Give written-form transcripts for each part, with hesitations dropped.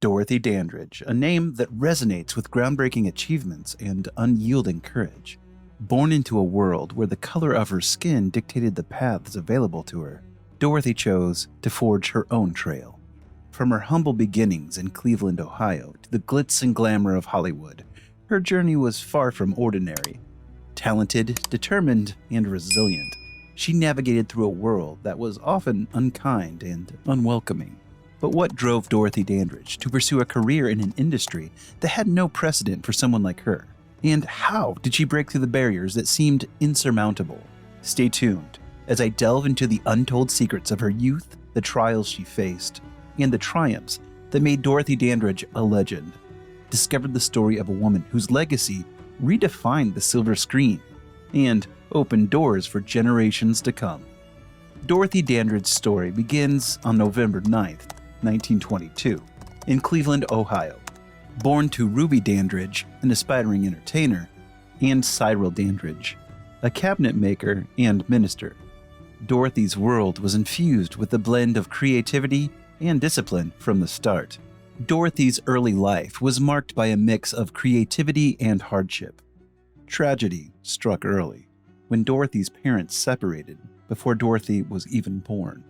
Dorothy Dandridge, a name that resonates with groundbreaking achievements and unyielding courage. Born into a world where the color of her skin dictated the paths available to her, Dorothy chose to forge her own trail. From her humble beginnings in Cleveland, Ohio, to the glitz and glamour of Hollywood, her journey was far from ordinary. Talented, determined, and resilient, she navigated through a world that was often unkind and unwelcoming. But what drove Dorothy Dandridge to pursue a career in an industry that had no precedent for someone like her? And how did she break through the barriers that seemed insurmountable? Stay tuned as I delve into the untold secrets of her youth, the trials she faced, and the triumphs that made Dorothy Dandridge a legend. Discover the story of a woman whose legacy redefined the silver screen and opened doors for generations to come. Dorothy Dandridge's story begins on November 9th, 1922, in Cleveland, Ohio. Born to Ruby Dandridge, an aspiring entertainer, and Cyril Dandridge, a cabinet maker and minister, Dorothy's world was infused with a blend of creativity and discipline from the start. Dorothy's early life was marked by a mix of creativity and hardship. Tragedy struck early, when Dorothy's parents separated before Dorothy was even born,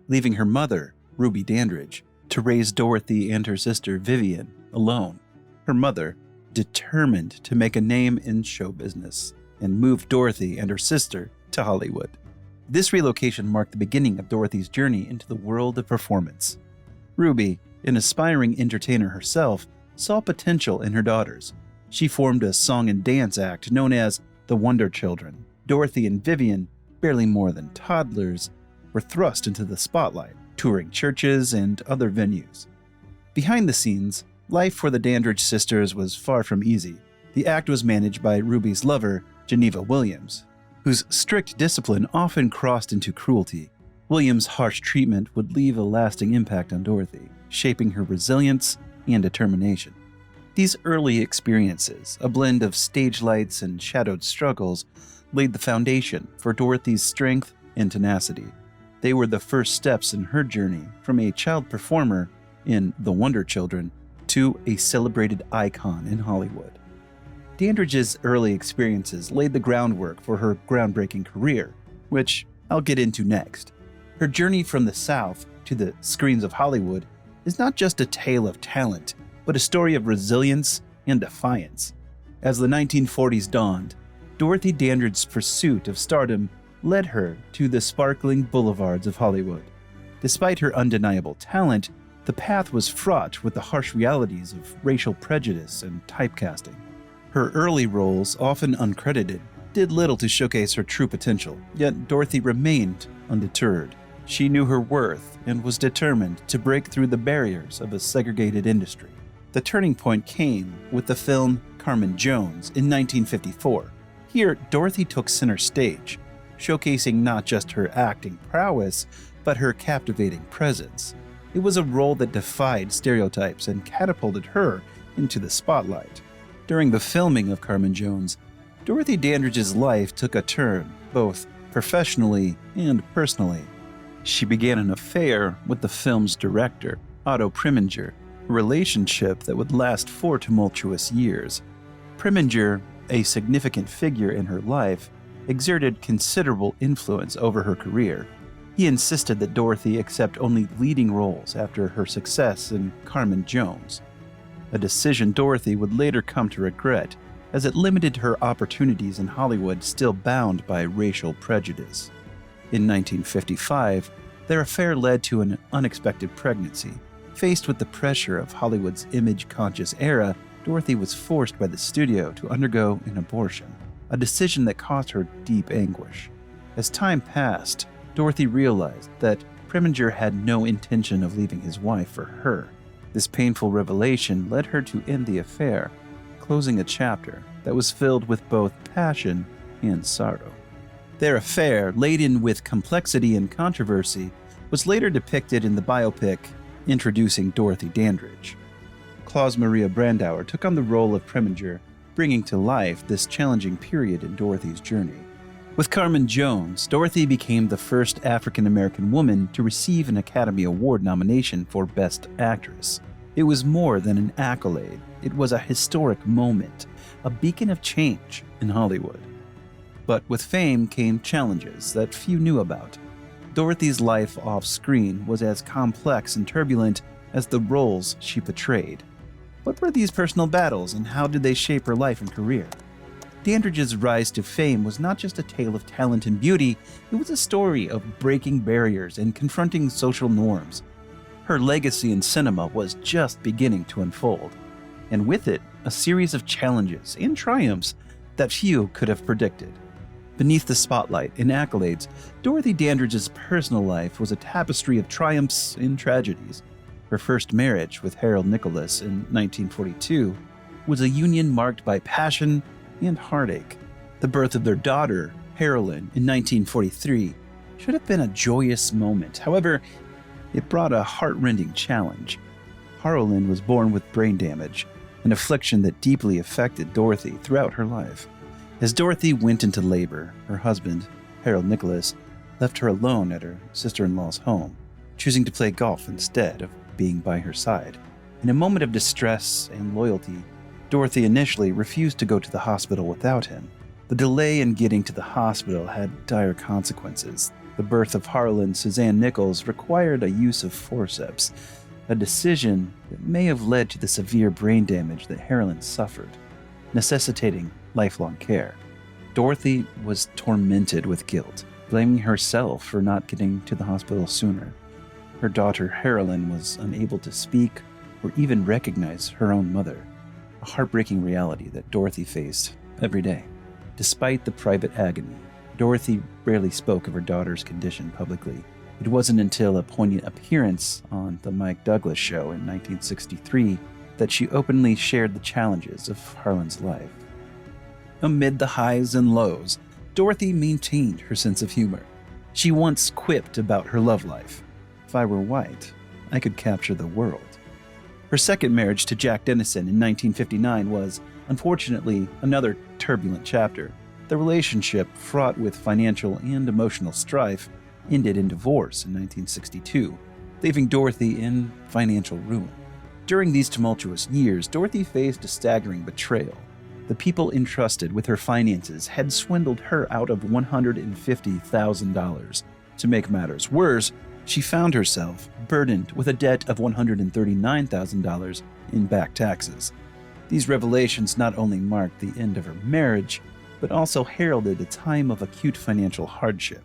leaving her mother, Ruby Dandridge, to raise Dorothy and her sister Vivian alone. Her mother, determined to make a name in show business, and moved Dorothy and her sister to Hollywood. This relocation marked the beginning of Dorothy's journey into the world of performance. Ruby, an aspiring entertainer herself, saw potential in her daughters. She formed a song and dance act known as the Wonder Children. Dorothy and Vivian, barely more than toddlers, were thrust into the spotlight, touring churches and other venues. Behind the scenes, life for the Dandridge sisters was far from easy. The act was managed by Ruby's lover, Geneva Williams, whose strict discipline often crossed into cruelty. Williams' harsh treatment would leave a lasting impact on Dorothy, shaping her resilience and determination. These early experiences, a blend of stage lights and shadowed struggles, laid the foundation for Dorothy's strength and tenacity. They were the first steps in her journey from a child performer in The Wonder Children to a celebrated icon in Hollywood. Dandridge's early experiences laid the groundwork for her groundbreaking career, which I'll get into next. Her journey from the South to the screens of Hollywood is not just a tale of talent, but a story of resilience and defiance. As the 1940s dawned, Dorothy Dandridge's pursuit of stardom led her to the sparkling boulevards of Hollywood. Despite her undeniable talent, the path was fraught with the harsh realities of racial prejudice and typecasting. Her early roles, often uncredited, did little to showcase her true potential, yet Dorothy remained undeterred. She knew her worth and was determined to break through the barriers of a segregated industry. The turning point came with the film Carmen Jones in 1954. Here, Dorothy took center stage, showcasing not just her acting prowess, but her captivating presence. It was a role that defied stereotypes and catapulted her into the spotlight. During the filming of Carmen Jones, Dorothy Dandridge's life took a turn, both professionally and personally. She began an affair with the film's director, Otto Preminger, a relationship that would last 4 tumultuous years. Preminger, a significant figure in her life, exerted considerable influence over her career. He insisted that Dorothy accept only leading roles after her success in Carmen Jones, a decision Dorothy would later come to regret, as it limited her opportunities in Hollywood still bound by racial prejudice. In 1955, their affair led to an unexpected pregnancy. Faced with the pressure of Hollywood's image-conscious era, Dorothy was forced by the studio to undergo an abortion, a decision that caused her deep anguish. As time passed, Dorothy realized that Preminger had no intention of leaving his wife for her. This painful revelation led her to end the affair, closing a chapter that was filled with both passion and sorrow. Their affair, laden with complexity and controversy, was later depicted in the biopic Introducing Dorothy Dandridge. Klaus Maria Brandauer took on the role of Preminger, bringing to life this challenging period in Dorothy's journey. With Carmen Jones, Dorothy became the first African-American woman to receive an Academy Award nomination for Best Actress. It was more than an accolade. It was a historic moment, a beacon of change in Hollywood. But with fame came challenges that few knew about. Dorothy's life off-screen was as complex and turbulent as the roles she portrayed. What were these personal battles, and how did they shape her life and career? Dandridge's rise to fame was not just a tale of talent and beauty, it was a story of breaking barriers and confronting social norms. Her legacy in cinema was just beginning to unfold, and with it, a series of challenges and triumphs that few could have predicted. Beneath the spotlight and accolades, Dorothy Dandridge's personal life was a tapestry of triumphs and tragedies. Her first marriage with Harold Nicholas in 1942 was a union marked by passion and heartache. The birth of their daughter, Harolyn, in 1943 should have been a joyous moment. However, it brought a heart-rending challenge. Harolyn was born with brain damage, an affliction that deeply affected Dorothy throughout her life. As Dorothy went into labor, her husband, Harold Nicholas, left her alone at her sister-in-law's home, choosing to play golf instead of being by her side. In a moment of distress and loyalty, Dorothy initially refused to go to the hospital without him. The delay in getting to the hospital had dire consequences. The birth of Harlan Suzanne Nichols required a use of forceps, a decision that may have led to the severe brain damage that Harlan suffered, necessitating lifelong care. Dorothy was tormented with guilt, blaming herself for not getting to the hospital sooner. Her daughter Harolyn was unable to speak or even recognize her own mother, a heartbreaking reality that Dorothy faced every day. Despite the private agony, Dorothy rarely spoke of her daughter's condition publicly. It wasn't until a poignant appearance on The Mike Douglas Show in 1963 that she openly shared the challenges of Harlan's life. Amid the highs and lows, Dorothy maintained her sense of humor. She once quipped about her love life. "If I were white, I could capture the world." Her second marriage to Jack Dennison in 1959 was, unfortunately, another turbulent chapter. The relationship, fraught with financial and emotional strife, ended in divorce in 1962, leaving Dorothy in financial ruin. During these tumultuous years, Dorothy faced a staggering betrayal. The people entrusted with her finances had swindled her out of $150,000. To make matters worse, she found herself burdened with a debt of $139,000 in back taxes. These revelations not only marked the end of her marriage, but also heralded a time of acute financial hardship.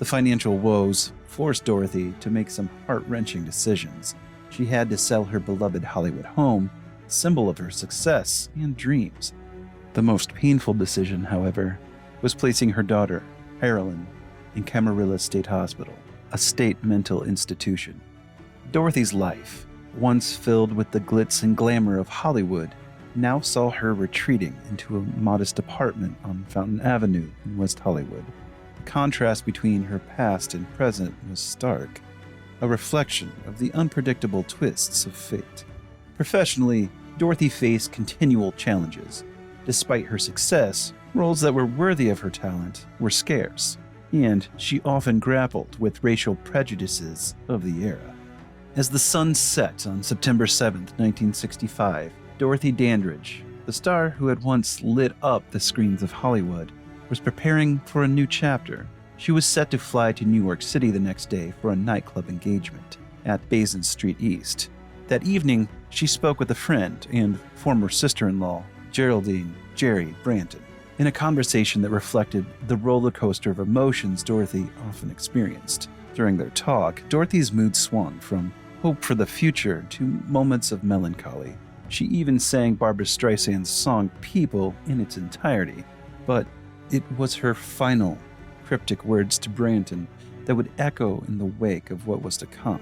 The financial woes forced Dorothy to make some heart-wrenching decisions. She had to sell her beloved Hollywood home, symbol of her success and dreams. The most painful decision, however, was placing her daughter, Harolyn, in Camarillo State Hospital, a state mental institution. Dorothy's life, once filled with the glitz and glamour of Hollywood, now saw her retreating into a modest apartment on Fountain Avenue in West Hollywood. The contrast between her past and present was stark, a reflection of the unpredictable twists of fate. Professionally, Dorothy faced continual challenges. Despite her success, roles that were worthy of her talent were scarce, and she often grappled with racial prejudices of the era. As the sun set on September 7, 1965, Dorothy Dandridge, the star who had once lit up the screens of Hollywood, was preparing for a new chapter. She was set to fly to New York City the next day for a nightclub engagement at Bazin Street East. That evening, she spoke with a friend and former sister-in-law, Geraldine "Jerry" Branton, in a conversation that reflected the roller coaster of emotions Dorothy often experienced. During their talk, Dorothy's mood swung from hope for the future to moments of melancholy. She even sang Barbra Streisand's song "People" in its entirety, but it was her final cryptic words to Branton that would echo in the wake of what was to come.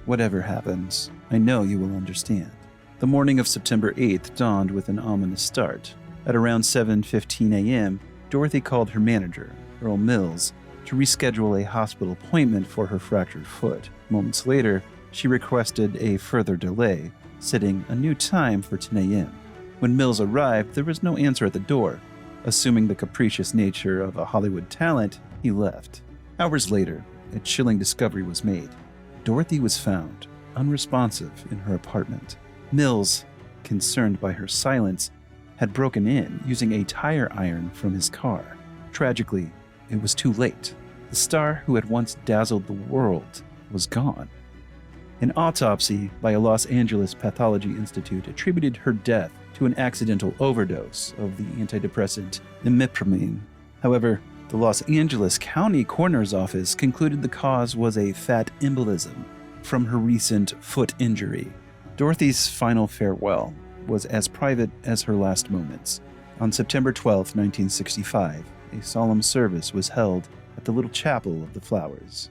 "Whatever happens, I know you will understand." The morning of September 8th dawned with an ominous start. At around 7:15 a.m., Dorothy called her manager, Earl Mills, to reschedule a hospital appointment for her fractured foot. Moments later, she requested a further delay, setting a new time for 10 a.m. When Mills arrived, there was no answer at the door. Assuming the capricious nature of a Hollywood talent, he left. Hours later, a chilling discovery was made. Dorothy was found, unresponsive in her apartment. Mills, concerned by her silence, had broken in using a tire iron from his car. Tragically, it was too late. The star who had once dazzled the world was gone. An autopsy by a Los Angeles Pathology Institute attributed her death to an accidental overdose of the antidepressant imipramine. However, the Los Angeles County Coroner's Office concluded the cause was a fat embolism from her recent foot injury. Dorothy's final farewell was as private as her last moments. On September 12, 1965, a solemn service was held at the Little Chapel of the Flowers.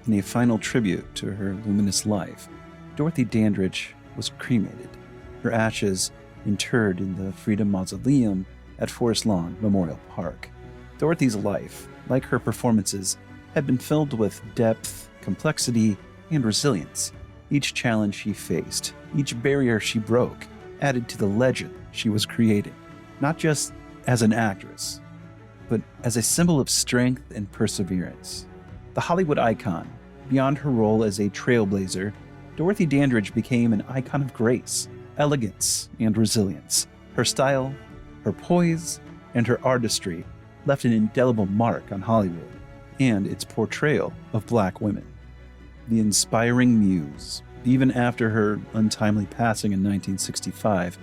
In a final tribute to her luminous life, Dorothy Dandridge was cremated, her ashes interred in the Freedom Mausoleum at Forest Lawn Memorial Park. Dorothy's life, like her performances, had been filled with depth, complexity, and resilience. Each challenge she faced, each barrier she broke, added to the legend she was creating, not just as an actress, but as a symbol of strength and perseverance. The Hollywood icon, beyond her role as a trailblazer, Dorothy Dandridge became an icon of grace, elegance, and resilience. Her style, her poise, and her artistry left an indelible mark on Hollywood and its portrayal of Black women. The inspiring muse. Even after her untimely passing in 1965,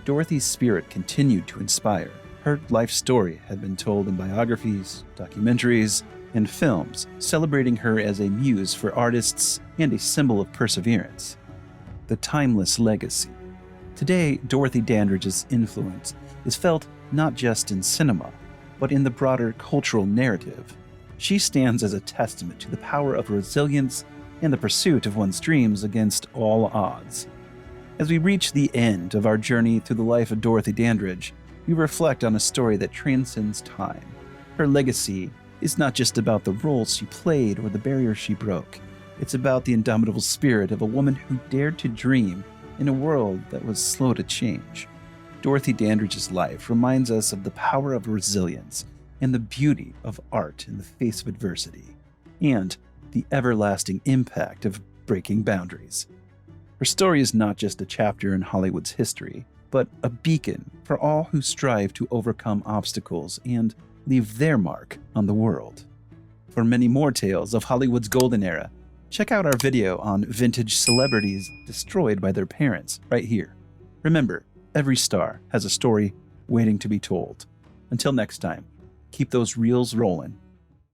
Dorothy's spirit continued to inspire. Her life story had been told in biographies, documentaries, and films, celebrating her as a muse for artists and a symbol of perseverance. The timeless legacy. Today, Dorothy Dandridge's influence is felt not just in cinema, but in the broader cultural narrative. She stands as a testament to the power of resilience and the pursuit of one's dreams against all odds. As we reach the end of our journey through the life of Dorothy Dandridge, we reflect on a story that transcends time. Her legacy is not just about the roles she played or the barriers she broke. It's about the indomitable spirit of a woman who dared to dream in a world that was slow to change. Dorothy Dandridge's life reminds us of the power of resilience and the beauty of art in the face of adversity, and the everlasting impact of breaking boundaries. Her story is not just a chapter in Hollywood's history, but a beacon for all who strive to overcome obstacles and leave their mark on the world. For many more tales of Hollywood's golden era, check out our video on vintage celebrities destroyed by their parents right here. Remember, every star has a story waiting to be told. Until next time, keep those reels rolling.